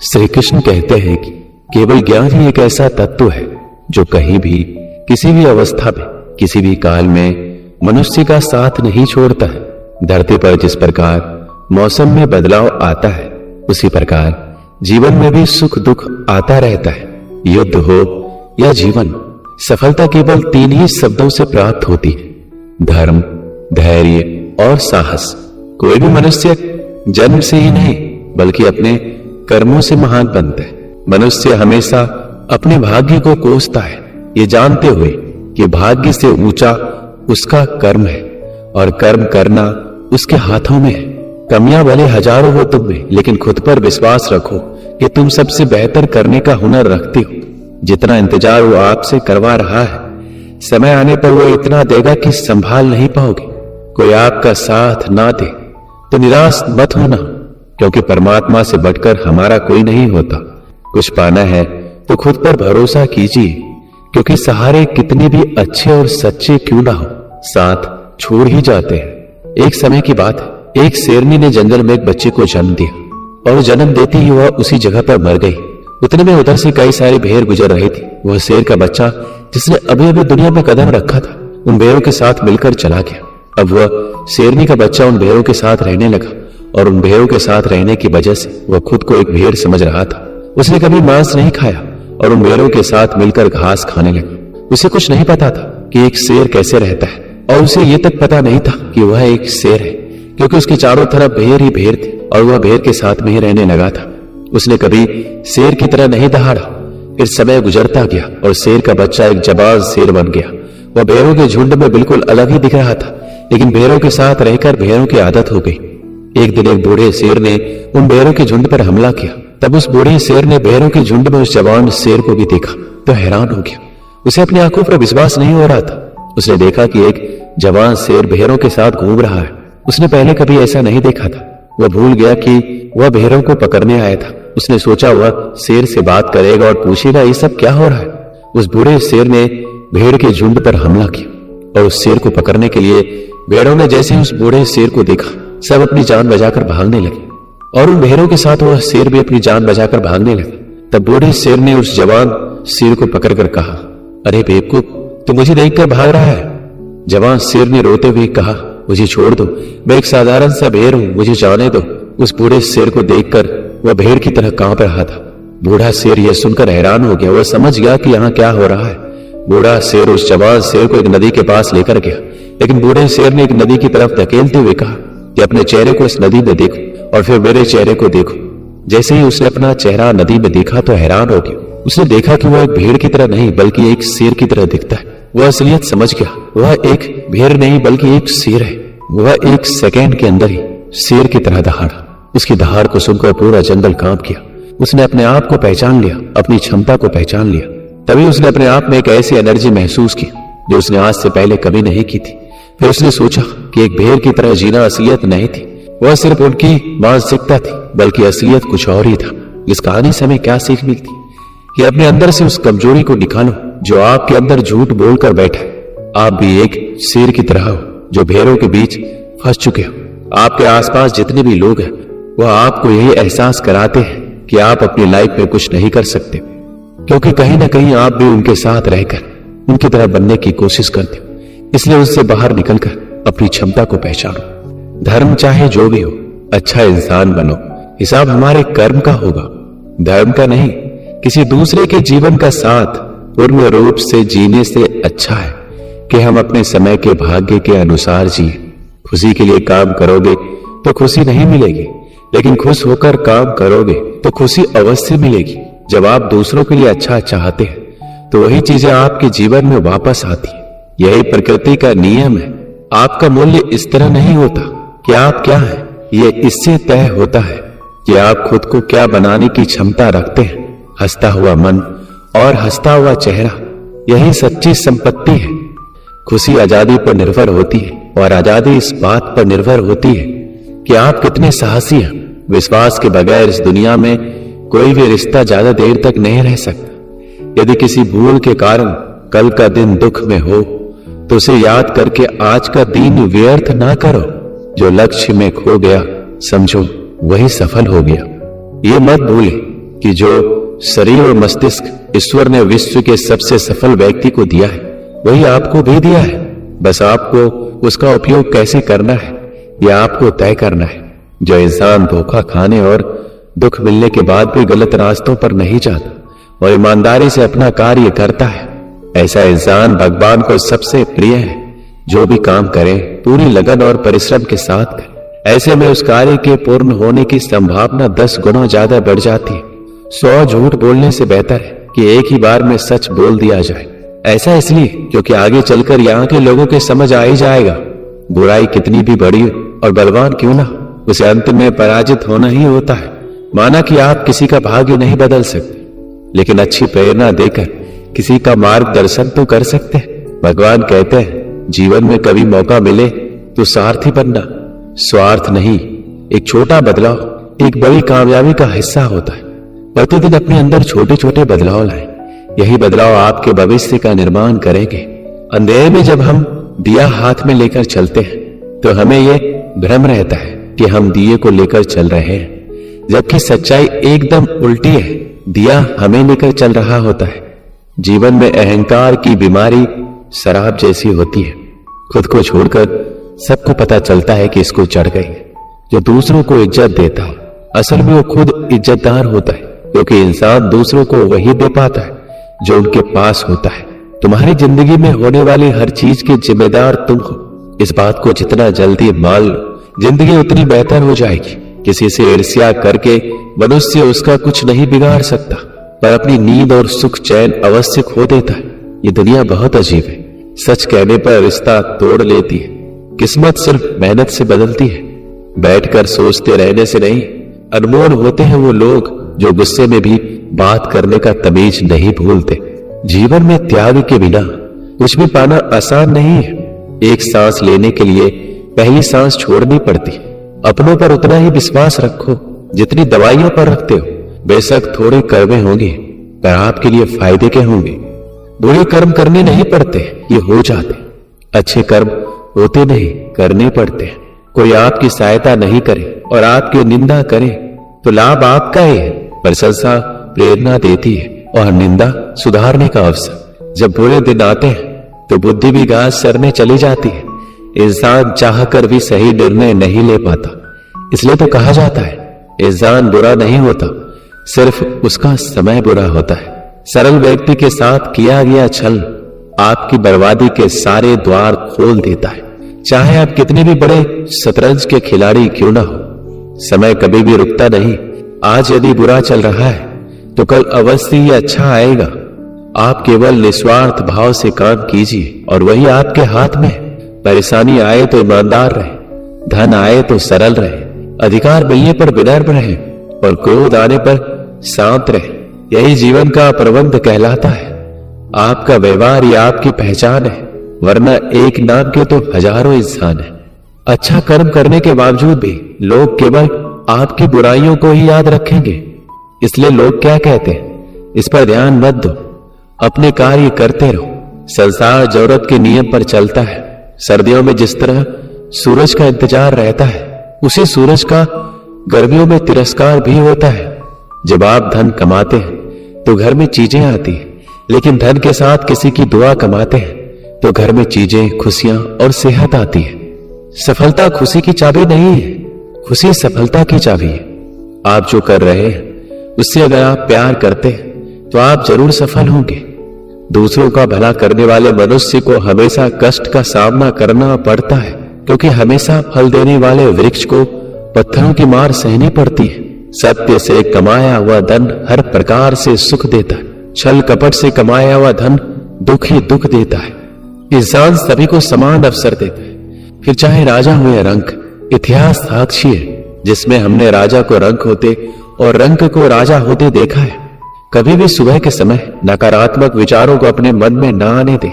श्री कृष्ण कहते हैं कि केवल ज्ञान ही एक ऐसा तत्व है जो कहीं भी, किसी भी अवस्था में, किसी भी काल में मनुष्य का साथ नहीं छोड़ता है। धरती पर जिस प्रकार मौसम में बदलाव आता है, उसी प्रकार जीवन में भी सुख दुख आता रहता है। युद्ध हो या जीवन, सफलता केवल 3 ही शब्दों से प्राप्त होती है: धर्म, धैर्य और साहस। कोई भी मनुष्य जन्म से ही नहीं बल्कि अपने कर्मों से महान बनता है। मनुष्य हमेशा अपने भाग्य को कोसता है, ये जानते हुए कि भाग्य से ऊंचा उसका कर्म है और कर्म करना उसके हाथों में है। कमियां भले हजारों हो तुम में, लेकिन खुद पर विश्वास रखो कि तुम सबसे बेहतर करने का हुनर रखते हो। जितना इंतजार वो आपसे करवा रहा है, समय आने पर वो इतना देगा कि संभाल नहीं पाओगे। कोई आपका साथ ना दे तो निराश मत होना, क्योंकि परमात्मा से बढ़कर हमारा कोई नहीं होता। कुछ पाना है तो खुद पर भरोसा कीजिए, क्योंकि सहारे कितने भी अच्छे और सच्चे क्यों ना हो, साथ छोड़ ही जाते हैं। एक समय की बात है, एक शेरनी ने जंगल में एक बच्चे को जन्म दिया और जन्म देते ही वह उसी जगह पर मर गई। उतने में उधर से कई सारे भेड़ गुजर रहे थे। वह शेर का बच्चा, जिसने अभी अभी दुनिया में कदम रखा था, उन भेड़ों के साथ मिलकर चला गया। अब वह शेरनी का बच्चा उन भेड़ों के साथ रहने लगा और उन भेड़ों के साथ रहने की वजह से वह खुद को एक भेड़ समझ रहा था। उसने कभी मांस नहीं खाया और उन भेड़ों के साथ मिलकर घास खाने लगा। उसे कुछ नहीं पता था कि एक शेर कैसे रहता है, और उसे ये तक पता नहीं था कि वह एक शेर है, क्योंकि उसके चारों तरफ भेड़ ही भेड़ थे और वह भेड़ के साथ में ही रहने लगा था। उसने कभी शेर की तरह नहीं दहाड़ा। फिर समय गुजरता गया और शेर का बच्चा एक जबान शेर बन गया। वह भेड़ों के झुंड में बिल्कुल अलग ही दिख रहा था, लेकिन भेड़ों के साथ रहकर भेड़ों की आदत हो गई। एक दिन एक बूढ़े शेर ने उन भेड़ों के झुंड पर हमला किया। तब उस बूढ़े शेर ने भेड़ों के झुंड में उस जवान शेर को भी देखा तो हैरान हो गया। उसे अपनी आंखों पर विश्वास नहीं हो रहा था। उसने देखा कि एक जवान शेर भेड़ों के साथ घूम रहा है। उसने पहले कभी ऐसा नहीं देखा था। वह भूल गया कि वह भेड़ों को पकड़ने आया था। उसने सोचा वह शेर से बात करेगा और पूछेगा ये सब क्या हो रहा है। उस बूढ़े शेर ने भेड़ के झुंड पर हमला किया और उस शेर को पकड़ने के लिए भेड़ों ने जैसे ही उस बूढ़े शेर को देखा, सब अपनी जान बचाकर भागने लगे और उन भेड़ों के साथ वह शेर भी अपनी जान बचाकर भागने लगा। तब बूढ़े शेर ने उस जवान शेर को पकड़कर कहा, अरे बेवकूफ, तू मुझे देखकर भाग रहा है। जवान शेर ने रोते हुए कहा, मुझे छोड़ दो, मैं एक साधारण सा भेड़ हूं, मुझे जाने दो। उस बूढ़े शेर को देखकर वह भेड़ की तरह कांप रहा था। बूढ़ा शेर यह सुनकर हैरान हो गया। वह समझ गया कि यहाँ क्या हो रहा है। बूढ़ा शेर उस जवान शेर को एक नदी के पास लेकर गया, लेकिन बूढ़े शेर ने एक नदी की तरफ धकेलते हुए कहा कि अपने चेहरे को इस नदी में देखो और फिर मेरे चेहरे को देखो। जैसे ही उसने अपना चेहरा नदी में देखा तो हैरान हो गया। उसने देखा कि वह एक भेड़ की तरह नहीं बल्कि एक शेर की तरह दिखता है। वह असलियत समझ गया। वह एक भेड़ नहीं बल्कि एक शेर है। वह एक सेकेंड के अंदर ही शेर की तरह दहाड़ा। उसकी दहाड़ को सुनकर पूरा जंगल कांप गया। उसने अपने आप को पहचान लिया, अपनी क्षमता को पहचान लिया। तभी उसने अपने आप में एक ऐसी एनर्जी महसूस की जो उसने आज से पहले कभी नहीं की थी। फिर उसने सोचा कि एक भेड़ की तरह जीना असलियत नहीं थी, वह सिर्फ उनकी मानसिकता थी, बल्कि असलियत कुछ और ही था। इस कहानी से हमें क्या सीख मिलती कि अपने अंदर से उस कमजोरी को निकालो जो आपके अंदर झूठ बोलकर बैठा है। आप भी एक शेर की तरह हो जो भेड़ों के बीच फंस चुके हो। आपके आसपास जितने भी लोग हैं वह आपको यही एहसास कराते हैं कि आप अपनी लाइफ में कुछ नहीं कर सकते, क्योंकि कहीं ना कहीं आप भी उनके साथ रहकर उनकी तरह बनने की कोशिश करते हो। इसलिए उससे बाहर निकलकर अपनी क्षमता को पहचानो। धर्म चाहे जो भी हो, अच्छा इंसान बनो। हिसाब हमारे कर्म का होगा, धर्म का नहीं। किसी दूसरे के जीवन का साथ पूर्ण रूप से जीने से अच्छा है कि हम अपने समय के भाग्य के अनुसार जिए। खुशी के लिए काम करोगे तो खुशी नहीं मिलेगी, लेकिन खुश होकर काम करोगे तो खुशी अवश्य मिलेगी। जब आप दूसरों के लिए अच्छा चाहते हैं तो वही चीजें आपके जीवन में वापस आती है। यही प्रकृति का नियम है। आपका मूल्य इस तरह नहीं होता कि आप क्या हैं, ये इससे तय होता है कि आप खुद को क्या बनाने की क्षमता रखते हैं। हंसता हुआ मन और हंसता हुआ चेहरा, यही सच्ची संपत्ति है। खुशी आजादी पर निर्भर होती है और आजादी इस बात पर निर्भर होती है कि आप कितने साहसी हैं। विश्वास के बगैर इस दुनिया में कोई भी रिश्ता ज्यादा देर तक नहीं रह सकता। यदि किसी भूल के कारण कल का दिन दुख में हो तो उसे याद करके आज का दिन व्यर्थ ना करो। जो लक्ष्य में खो गया समझो वही सफल हो गया। ये मत भूले कि जो शरीर और मस्तिष्क ईश्वर ने विश्व के सबसे सफल व्यक्ति को दिया है वही आपको भी दिया है। बस आपको उसका उपयोग कैसे करना है यह आपको तय करना है। जो इंसान धोखा खाने और दुख मिलने के बाद भी गलत रास्तों पर नहीं जाता और ईमानदारी से अपना कार्य करता है, ऐसा इंसान भगवान को सबसे प्रिय है। जो भी काम करे पूरी लगन और परिश्रम के साथ करे। ऐसे में उस कार्य के पूर्ण होने की संभावना 10 गुना ज्यादा बढ़ जाती है। 100 झूठ बोलने से बेहतर है कि एक ही बार में सच बोल दिया जाए। ऐसा इसलिए क्योंकि आगे चलकर यहाँ के लोगों के समझ आ ही जाएगा, बुराई कितनी भी बड़ी और बलवान क्यों ना, उसे अंत में पराजित होना ही होता है। माना कि आप किसी का भाग्य नहीं बदल सकते, लेकिन अच्छी प्रेरणा देकर किसी का मार्गदर्शन तो कर सकते हैं। भगवान कहते हैं जीवन में कभी मौका मिले तो सारथी बनना, स्वार्थ नहीं। एक छोटा बदलाव एक बड़ी कामयाबी का हिस्सा होता है। प्रतिदिन अपने अंदर छोटे छोटे बदलाव लाएं। यही बदलाव आपके भविष्य का निर्माण करेंगे। अंधेरे में जब हम दिया हाथ में लेकर चलते हैं तो हमें यह भ्रम रहता है कि हम दिए को लेकर चल रहे हैं, जबकि सच्चाई एकदम उल्टी है। दिया हमें लेकर चल रहा होता है। जीवन में अहंकार की बीमारी शराब जैसी होती है। खुद को छोड़कर सबको पता चलता है कि इसको चढ़ गई। जो दूसरों को इज्जत देता है असल में वो खुद इज्जतदार होता है, क्योंकि इंसान दूसरों को वही दे पाता है जो उनके पास होता है। तुम्हारी जिंदगी में होने वाली हर चीज के जिम्मेदार तुम हो। इस बात को जितना जल्दी मान लो जिंदगी उतनी बेहतर हो जाएगी। किसी से ईर्ष्या करके मनुष्य उसका कुछ नहीं बिगाड़ सकता, पर अपनी नींद और सुख चैन अवश्य खो देता है। ये दुनिया बहुत अजीब है। सच कहने पर रिश्ता तोड़ लेती है, किस्मत सिर्फ मेहनत से बदलती है। बैठकर सोचते रहने से नहीं। अनमोल होते हैं वो लोग जो गुस्से में भी बात करने का तमीज नहीं भूलते। जीवन में त्याग के बिना कुछ भी पाना आसान नहीं है। एक सांस लेने के लिए पहली सांस छोड़नी पड़ती। अपनों पर उतना ही विश्वास रखो जितनी दवाइयों पर रखते हो। बेशक थोड़े कर्मे होंगे पर आपके लिए फायदे के होंगे। बुरे कर्म करने नहीं पड़ते, ये हो जाते। अच्छे कर्म होते नहीं, करने पड़ते हैं। कोई आपकी सहायता नहीं करे और आपकी निंदा करे तो लाभ आपका ही है। प्रशंसा प्रेरणा देती है और निंदा सुधारने का अवसर। जब बुरे दिन आते हैं तो बुद्धि भी घास चरने चली जाती है। इंसान चाहकर भी सही निर्णय नहीं ले पाता। इसलिए तो कहा जाता है इंसान बुरा नहीं होता, सिर्फ उसका समय बुरा होता है। सरल व्यक्ति के साथ किया गया छल आपकी बर्बादी के सारे द्वार खोल देता है। चाहे आप कितने भी बड़े शतरंज के खिलाड़ी क्यों ना हो, समय कभी भी रुकता नहीं। आज यदि बुरा चल रहा है तो कल अवश्य ही अच्छा आएगा। आप केवल निस्वार्थ भाव से काम कीजिए और वही आपके हाथ में है। परेशानी आए तो ईमानदार रहे, धन आए तो सरल रहे, अधिकार मिलने पर विनम्र रहे और क्रोध आने पर शांत रहे। यही जीवन का प्रबंध कहलाता है। आपका व्यवहार ही आपकी पहचान है, वरना एक नाम के तो हजारों इंसान हैं। अच्छा कर्म करने के बावजूद भी लोग केवल आपकी बुराइयों को ही याद रखेंगे। इसलिए लोग क्या कहते हैं इस पर ध्यान मत दो, अपने कार्य करते रहो। संसार जरूरत के नियम पर चलता है। सर्दियों में जिस तरह सूरज का इंतजार रहता है, उसी सूरज का गर्मियों में तिरस्कार भी होता है। जब आप धन कमाते हैं तो घर में चीजें आती हैं, लेकिन धन के साथ किसी की दुआ कमाते हैं तो घर में चीजें, खुशियां और सेहत आती है। सफलता खुशी की चाबी नहीं है, खुशी सफलता की चाबी है। आप जो कर रहे हैं उससे अगर आप प्यार करते हैं तो आप जरूर सफल होंगे। दूसरों का भला करने वाले मनुष्य को हमेशा कष्ट का सामना करना पड़ता है, क्योंकि हमेशा फल देने वाले वृक्ष को पत्थरों की मार सहनी पड़ती है। सत्य से कमाया हुआ धन हर प्रकार से सुख देता है, छल कपट से कमाया हुआ धन दुख ही दुख देता है। इंसान सभी को समान अवसर देता है, फिर चाहे राजा हो या रंक। इतिहास साक्षी है जिसमें हमने राजा को रंक होते और रंक को राजा होते देखा है। कभी भी सुबह के समय नकारात्मक विचारों को अपने मन में ना आने दें,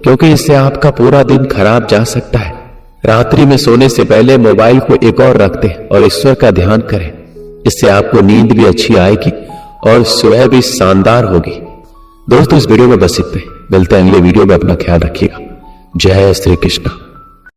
क्योंकि इससे आपका पूरा दिन खराब जा सकता है। रात्रि में सोने से पहले मोबाइल को एक और रख दें और ईश्वर का ध्यान करें। इससे आपको नींद भी अच्छी आएगी और सुबह भी शानदार होगी। दोस्तों इस वीडियो में बस इतना ही। मिलते हैं अगले वीडियो में। अपना ख्याल रखिएगा। जय श्री कृष्ण।